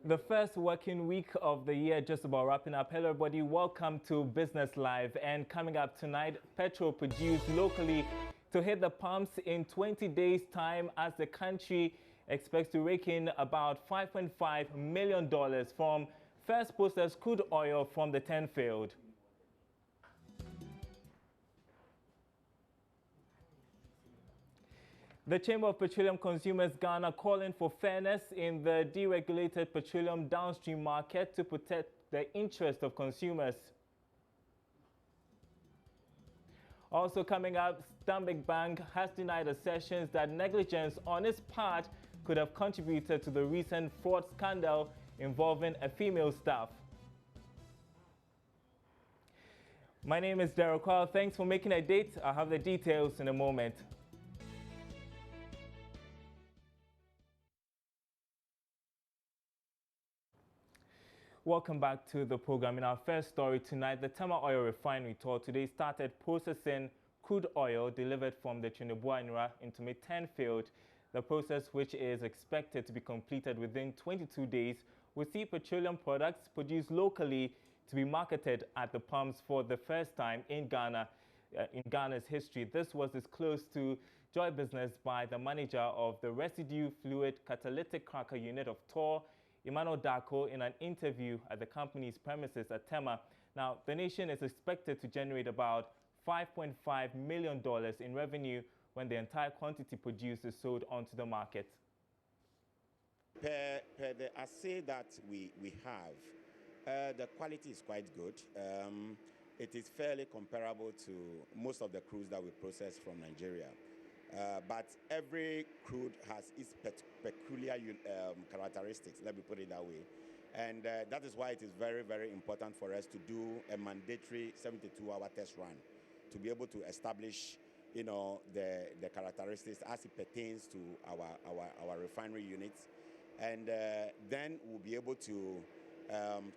The first working week of the year just about wrapping up. Hello everybody, welcome to Business Live. And coming up tonight, petrol produced locally to hit the pumps in 20 days time as the country expects to rake in about $5.5 million from first processed crude oil from the 10 field. The Chamber of Petroleum Consumers Ghana calling for fairness in the deregulated petroleum downstream market to protect the interest of consumers. Also coming up, Stanbic Bank has denied assertions that negligence on its part could have contributed to the recent fraud scandal involving a female staff. My name is Darryl Kwal. Thanks for making a date. I'll have the details in a moment. Welcome back to the program. In our first story tonight, the Tema Oil Refinery tour today started processing crude oil delivered from the Trickle into the 10 field. The process, which is expected to be completed within 22 days, will see petroleum products produced locally to be marketed at the pumps for the first time in Ghana. In Ghana's history. This was disclosed to Joy Business by the manager of the Residue Fluid Catalytic Cracker Unit of TOR, Emmanuel Dako, in an interview at the company's premises at Tema. Now, the nation is expected to generate about $5.5 million in revenue when the entire quantity produced is sold onto the market. Per the assay that we have, the quality is quite good. It is fairly comparable to most of the crudes that we process from Nigeria. But every crude has its peculiar characteristics, let me put it that way. And that is why it is very, very important for us to do a mandatory 72-hour test run to be able to establish, the characteristics as it pertains to our refinery units. And then we'll be able to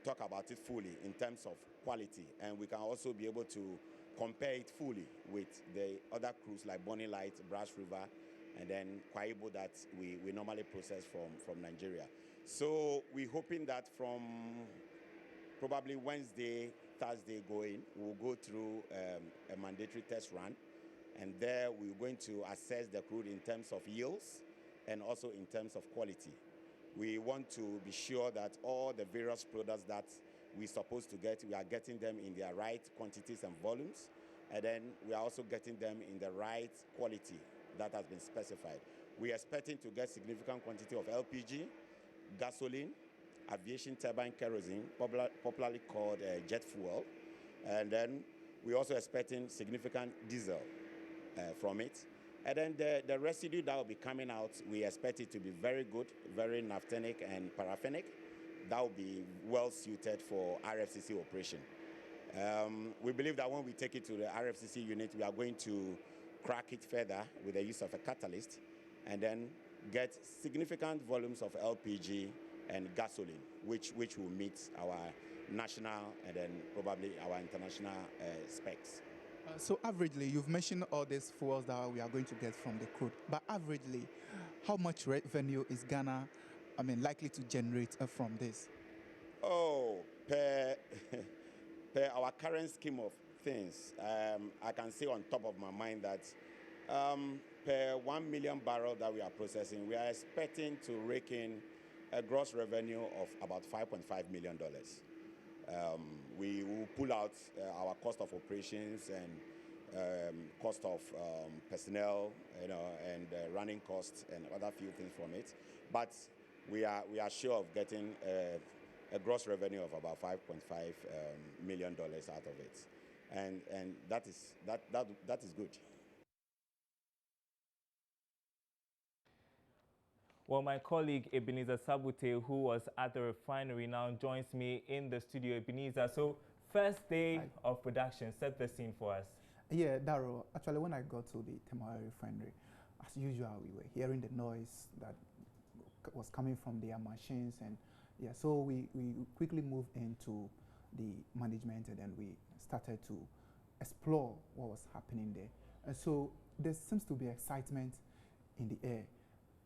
talk about it fully in terms of quality. And we can also be able to compare it fully with the other crudes like Bonny Light, Brass River, and then Kwaibo that we normally process from Nigeria. So we're hoping that from probably Wednesday, Thursday going, we'll go through a mandatory test run. And there we're going to assess the crude in terms of yields and also in terms of quality. We want to be sure that all the various products that we're supposed to get, we are getting them in their right quantities and volumes, and then we are also getting them in the right quality that has been specified. We are expecting to get significant quantity of LPG, gasoline, aviation turbine kerosene, popularly called jet fuel, and then we're also expecting significant diesel from it. And then the residue that will be coming out, we expect it to be very good, very naphthenic and paraffinic. That will be well suited for RFCC operation. We believe that when we take it to the RFCC unit, we are going to crack it further with the use of a catalyst and then get significant volumes of LPG and gasoline, which will meet our national and then probably our international specs. So averagely, you've mentioned all these fuels that we are going to get from the crude, but averagely, how much revenue is Ghana, likely to generate from this? Oh, per our current scheme of things, I can say on top of my mind that per 1 million barrels that we are processing, we are expecting to rake in a gross revenue of about $5.5 million. We will pull out our cost of operations and cost of personnel, and running costs and other few things from it. But we are sure of getting a gross revenue of about $5.5 million out of it, and that is good. Well, my colleague Ebenezer Sabute, who was at the refinery, now joins me in the studio. Ebenezer, so first day of production, set the scene for us. Yeah, Darryl, actually when I got to the Tema Refinery, as usual, we were hearing the noise that was coming from their machines, and yeah, so we quickly moved into the management, and then we started to explore what was happening there. And so there seems to be excitement in the air,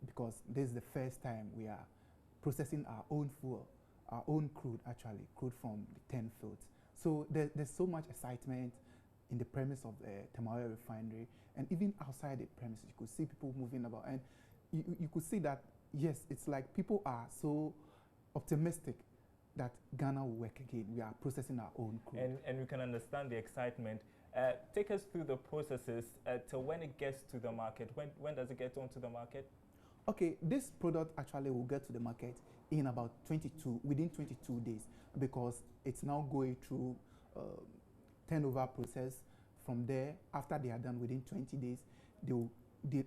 because this is the first time we are processing our own fuel, our own crude actually, crude from the 10 fields. So there's so much excitement in the premise of the Temaoyo refinery, and even outside the premises, you could see people moving about, and you could see that yes, it's like people are so optimistic that Ghana will work again. We are processing our own crude. And we can understand the excitement. Take us through the processes till when it gets to the market. When does it get onto the market? Okay, this product actually will get to the market in about within 22 days, because it's now going through turnover process. From there, after they are done within 20 days, they will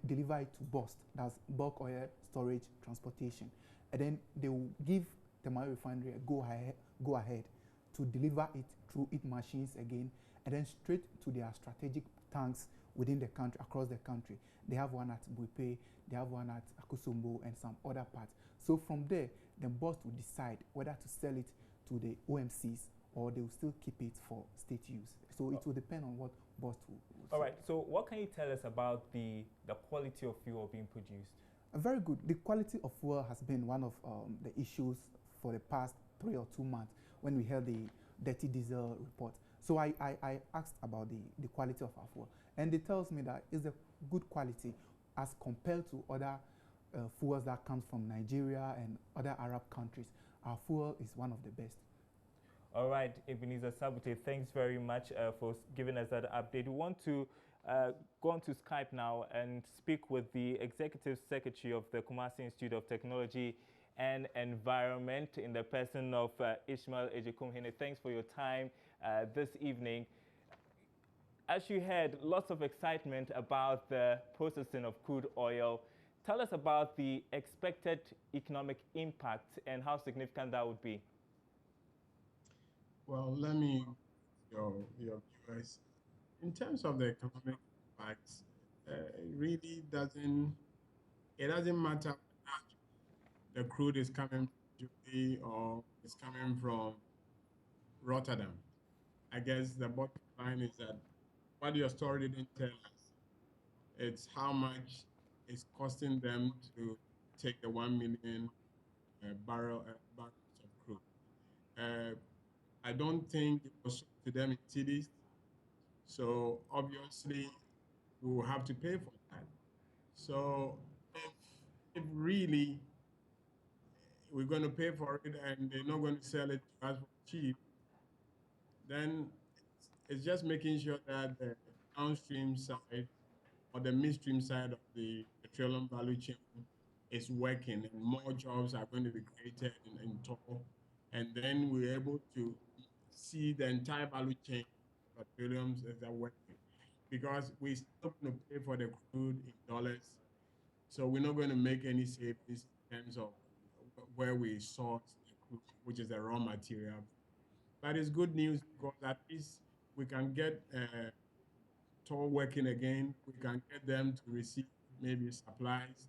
deliver it to BOST, that's bulk oil storage transportation, and then they will give the Temaoyo refinery a go ahead to deliver it through its machines again, and then straight to their strategic tanks within the country, across the country. They have one at Buipe, they have one at Akosombo, and some other parts. So from there, the BOST will decide whether to sell it to the OMCs or they will still keep it for state use. So it will depend on what BOST will All right, so what can you tell us about the quality of fuel being produced? Very good. The quality of fuel has been one of the issues for the past 3 or 2 months when we held the dirty diesel report. So I asked about the quality of our fuel, and it tells me that it's a good quality as compared to other fuels that comes from Nigeria and other Arab countries. Our fuel is one of the best. All right, Ebenezer Sabute, thanks very much for giving us that update. We want to go on to Skype now and speak with the Executive Secretary of the Kumasi Institute of Technology and Environment in the person of Ishmael Ejekumhene. Thanks for your time this evening. As you heard, lots of excitement about the processing of crude oil. Tell us about the expected economic impact and how significant that would be. Well, let me your viewers. In terms of the economic impact, it really doesn't matter whether the crude is coming from Jubilee or it's coming from Rotterdam. I guess the bottom line is that what your story didn't tell us, it's how much it's costing them to take the 1 million barrels of crude. I don't think it was sold to them in cities, so obviously we will have to pay for that. So if really we're going to pay for it and they're not going to sell it to us for cheap, then it's just making sure that the downstream side or the midstream side of the petroleum value chain is working and more jobs are going to be created in total. And then we're able to see the entire value chain of petroleum as are working. Because we're still going to pay for the crude in dollars. So we're not going to make any savings in terms of where we source the crude, which is the raw material. But it's good news because at least we can get toll working again. We can get them to receive maybe supplies,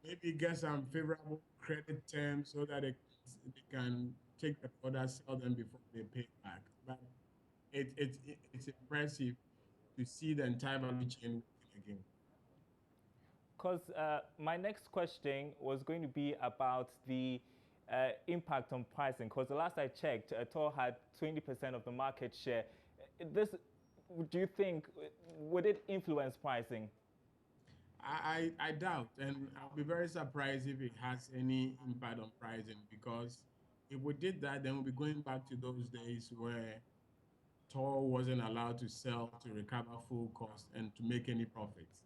maybe get some favorable credit terms so that they can take the products, sell them before they pay back. But it's impressive to see the entire value chain working again. Because my next question was going to be about the impact on pricing. Because the last I checked, Tor had 20% of the market share. Do you think, would it influence pricing? I doubt, and I'll be very surprised if it has any impact on pricing, because if we did that, then we'll be going back to those days where Tor wasn't allowed to sell to recover full cost and to make any profits.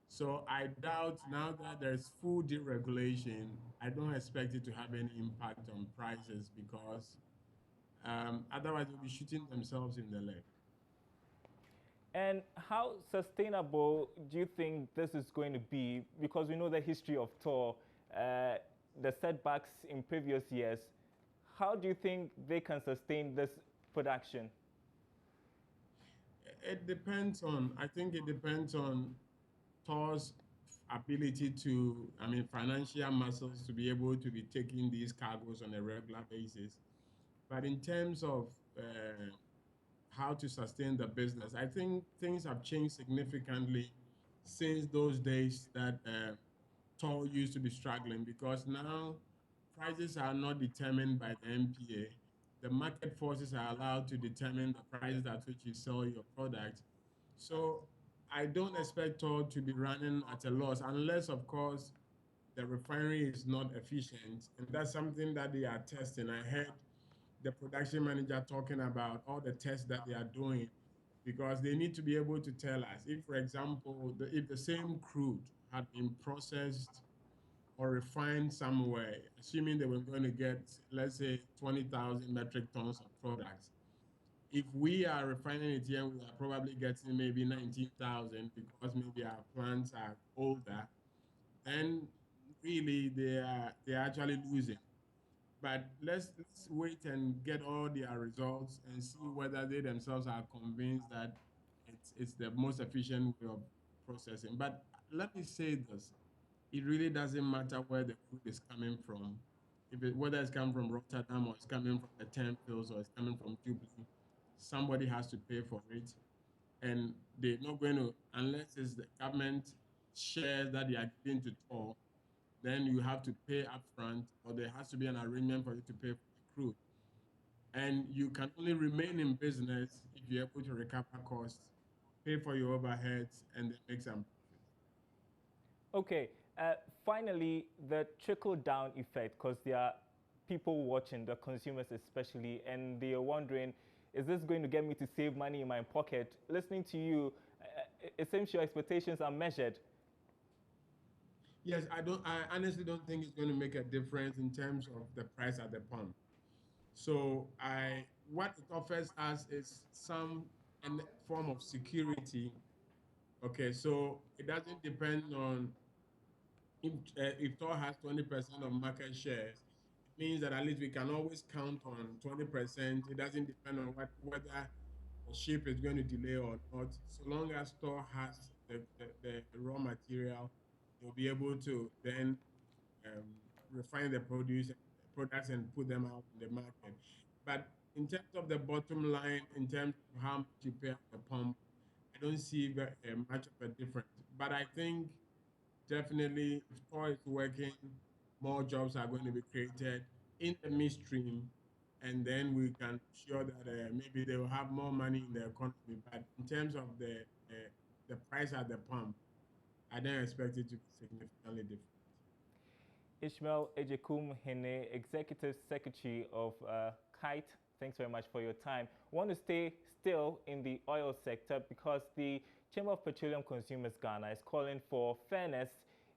So I doubt now that there's full deregulation, I don't expect it to have any impact on prices, because otherwise they'll be shooting themselves in the leg. And how sustainable do you think this is going to be? Because we know the history of Tor, the setbacks in previous years. How do you think they can sustain this production? I think it depends on Tor's ability to, financial muscles to be able to be taking these cargoes on a regular basis. But in terms of how to sustain the business, I think things have changed significantly since those days that store used to be struggling, because now prices are not determined by the MPA. The market forces are allowed to determine the prices at which you sell your product. So I don't expect store to be running at a loss, unless, of course, the refinery is not efficient. And that's something that they are testing. I heard the production manager talking about all the tests that they are doing, because they need to be able to tell us if, for example, if the same crude had been processed or refined somewhere, assuming they were going to get, let's say, 20,000 metric tons of products. If we are refining it here, we are probably getting maybe 19,000, because maybe our plants are older. Then really they're actually losing. But let's wait and get all their results and see whether they themselves are convinced that it's the most efficient way of processing. But let me say this: it really doesn't matter where the crude is coming from, whether it's coming from Rotterdam, or it's coming from the 10 fields, or it's coming from Jubilee. Somebody has to pay for it, and they're not going to, unless it's the government shares that they are giving to Tor, then you have to pay upfront, or there has to be an arrangement for you to pay for the crude. And you can only remain in business if you're able to recover costs, pay for your overheads, and then make some profit. Okay, finally, the trickle-down effect, because there are people watching, the consumers especially, and they are wondering, is this going to get me to save money in my pocket? Listening to you, it seems your expectations are measured. Yes, I honestly don't think it's going to make a difference in terms of the price at the pump. So what it offers us is some form of security. Okay, so it doesn't depend on if Tor has 20% of market shares. It means that at least we can always count on 20%. It doesn't depend on whether the ship is going to delay or not. So long as Tor has the raw material, they'll be able to then refine the products and put them out in the market. But in terms of the bottom line, in terms of how much you pay at the pump, I don't see much of a difference. But I think definitely, if Tor is working, more jobs are going to be created in the midstream, and then we can ensure that maybe they will have more money in the economy. But in terms of the price at the pump, I don't expect it to be significantly different. Ishmael Ejekum Hene, Executive Secretary of Kite, thanks very much for your time. I want to stay still in the oil sector because the Chamber of Petroleum Consumers Ghana is calling for fairness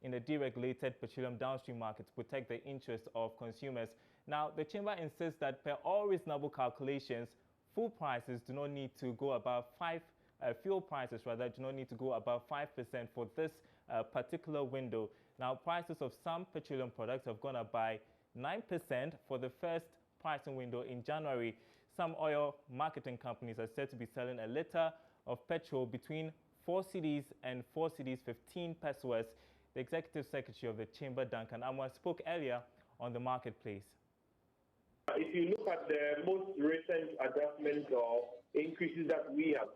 in the deregulated petroleum downstream market to protect the interests of consumers. Now, the Chamber insists that per all reasonable calculations, fuel prices do not need to go above fuel prices rather do not need to go above 5% for this particular window. Now, prices of some petroleum products have gone up by 9% for the first pricing window in January. Some oil marketing companies are said to be selling a liter of petrol between 4 cedis and 4 cedis 15 pesos. The Executive Secretary of the Chamber, Duncan Amwa, spoke earlier on the marketplace. If you look at the most recent adjustments or increases that we have,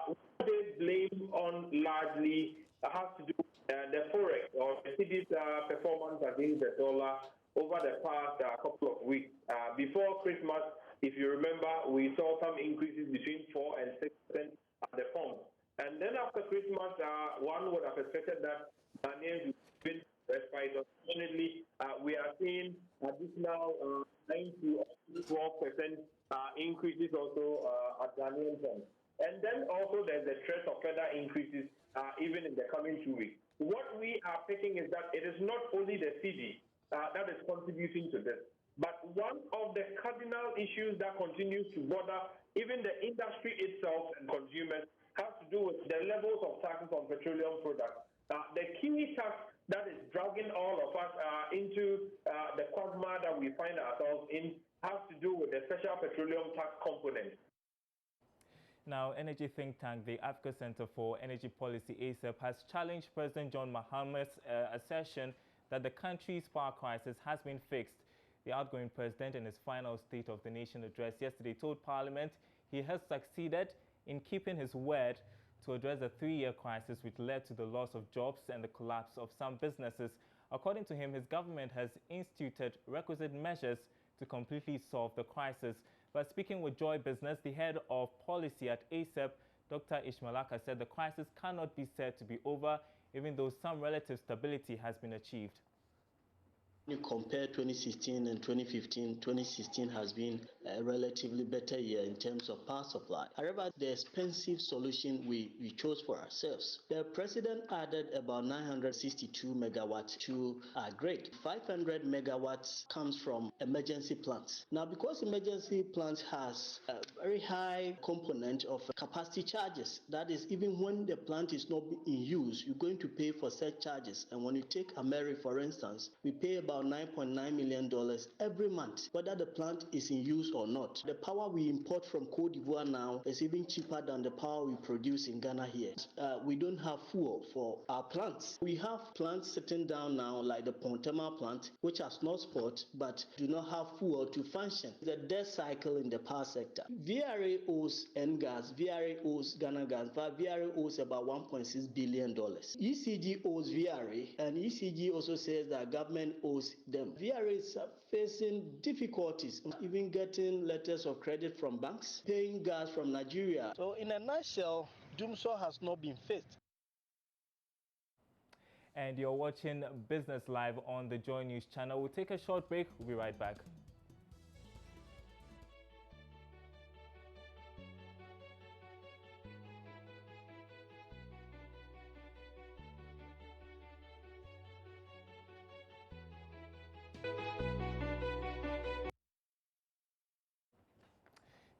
what they blame on largely has to do with the forex or the cedi's performance against the dollar over the past couple of weeks. Before Christmas, if you remember, we saw some increases between 4 and 6% at the pump. And then after Christmas, one would have expected that Ghanaians would win respite. Unfortunately, we are seeing additional 9 to 12% increases also at Ghanaian pumps. And then also there's the threat of further increases even in the coming 2 weeks. What we are picking is that it is not only the cedi that is contributing to this, but one of the cardinal issues that continues to bother even the industry itself and consumers has to do with the levels of taxes on petroleum products. The key tax that is dragging all of us into the quagmire that we find ourselves in has to do with the special petroleum tax component. Now, energy think tank, the Africa Center for Energy Policy, ACEP, has challenged President John Mahama's assertion that the country's power crisis has been fixed. The outgoing president, in his final State of the Nation address yesterday, told Parliament he has succeeded in keeping his word to address the 3-year crisis which led to the loss of jobs and the collapse of some businesses. According to him, his government has instituted requisite measures to completely solve the crisis. But speaking with Joy Business, the head of policy at ASEP, Dr. Ishmaelaka, said the crisis cannot be said to be over, even though some relative stability has been achieved. When you compare 2016 and 2015, 2016 has been a relatively better year in terms of power supply. However, the expensive solution we chose for ourselves. The president added about 962 megawatts to our grid. 500 megawatts comes from emergency plants. Now, because emergency plants has a very high component of capacity charges, that is, even when the plant is not in use, you're going to pay for such charges. And when you take Ameri, for instance, we pay about $9.9 million every month, whether the plant is in use or not. The power we import from Cote d'Ivoire now is even cheaper than the power we produce in Ghana here. We don't have fuel for our plants. We have plants sitting down now, like the Pontema plant, which has no spot but do not have fuel to function. The death cycle in the power sector. VRA owes NGAS, VRA owes Ghana Gas, but VRA owes about $1.6 billion. ECG owes VRA, and ECG also says that government owes them. VRA is facing difficulties, even getting letters of credit from banks, paying gas from Nigeria. So in a nutshell, doomsday has not been faced. And you're watching Business Live on the Joy News channel. We'll take a short break. We'll be right back.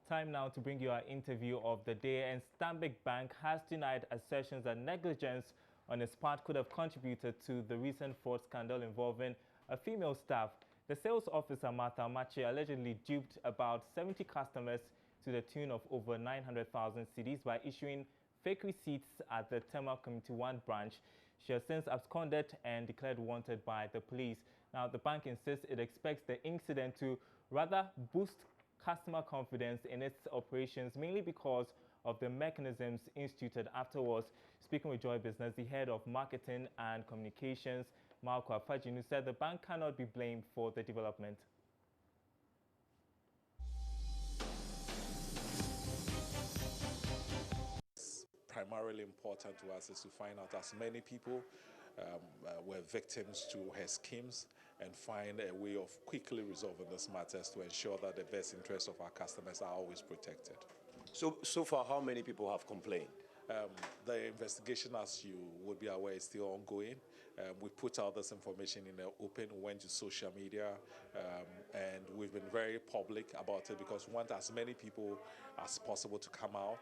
Time now to bring you our interview of the day. And Stanbic Bank has denied assertions that negligence on its part could have contributed to the recent fraud scandal involving a female staff. The sales officer, Martha Machi, allegedly duped about 70 customers to the tune of over 900,000 cedis by issuing fake receipts at the Tema Community 1 branch. She has since absconded and declared wanted by the police. Now, the bank insists it expects the incident to rather boost customer confidence in its operations, mainly because of the mechanisms instituted afterwards. Speaking with Joy Business, the head of marketing and communications, Marco Afajinu, said the bank cannot be blamed for the development. Primarily important to us is to find out as many people were victims to her schemes and find a way of quickly resolving these matters to ensure that the best interests of our customers are always protected. So far, how many people have complained? The investigation, as you would be aware, is still ongoing. We put out this information in the open, went to social media, and we've been very public about it because we want as many people as possible to come out.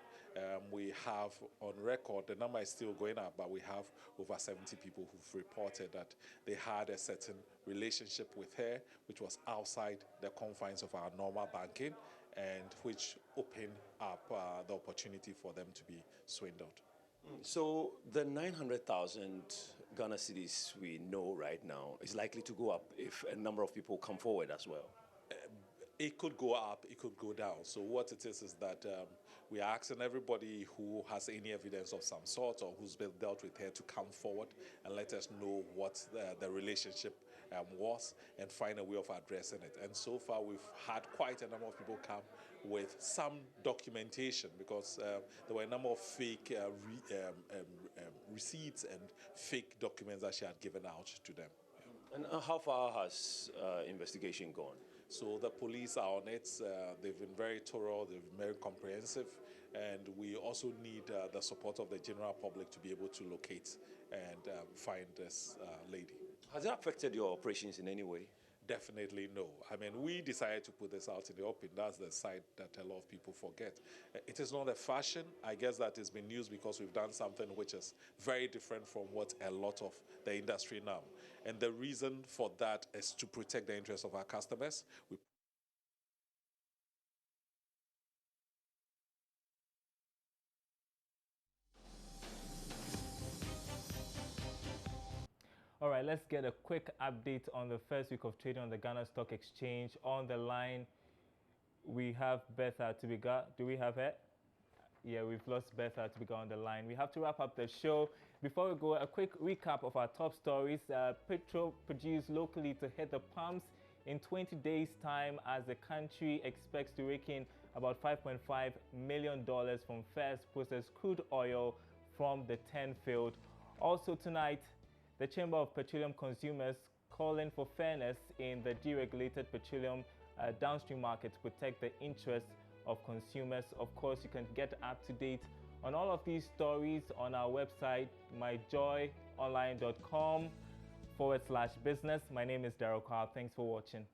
We have on record, the number is still going up, but we have over 70 people who've reported that they had a certain relationship with her, which was outside the confines of our normal banking, and which opened up the opportunity for them to be swindled. So the 900,000 Ghana cedis we know right now is likely to go up if a number of people come forward as well. It could go up, it could go down. So what it is that we are asking everybody who has any evidence of some sort or who's been dealt with her to come forward and let us know what the relationship was and find a way of addressing it. And so far we've had quite a number of people come with some documentation because there were a number of fake receipts and fake documents that she had given out to them. And how far has investigation gone? So the police are on it. They've been very thorough, they've been very comprehensive, and we also need the support of the general public to be able to locate and find this lady. Has it affected your operations in any way? Definitely no. I mean, we decided to put this out in the open. That's the side that a lot of people forget. It is not a fashion. I guess that it's been used because we've done something which is very different from what a lot of the industry now. And the reason for that is to protect the interests of our customers. All right, let's get a quick update on the first week of trading on the Ghana Stock Exchange. On the line, we have Betha Tubiga. Do we have her? Yeah, we've lost Bertha to be on the line. We have to wrap up the show. Before we go, a quick recap of our top stories. Petrol produced locally to hit the pumps in 20 days' time as the country expects to rake in about $5.5 million from first processed crude oil from the 10 field. Also tonight, the Chamber of Petroleum Consumers calling for fairness in the deregulated petroleum downstream market to protect the interests of consumers. Of course, you can get up to date on all of these stories on our website, myjoyonline.com/business. My name is Daryl Carl. Thanks for watching.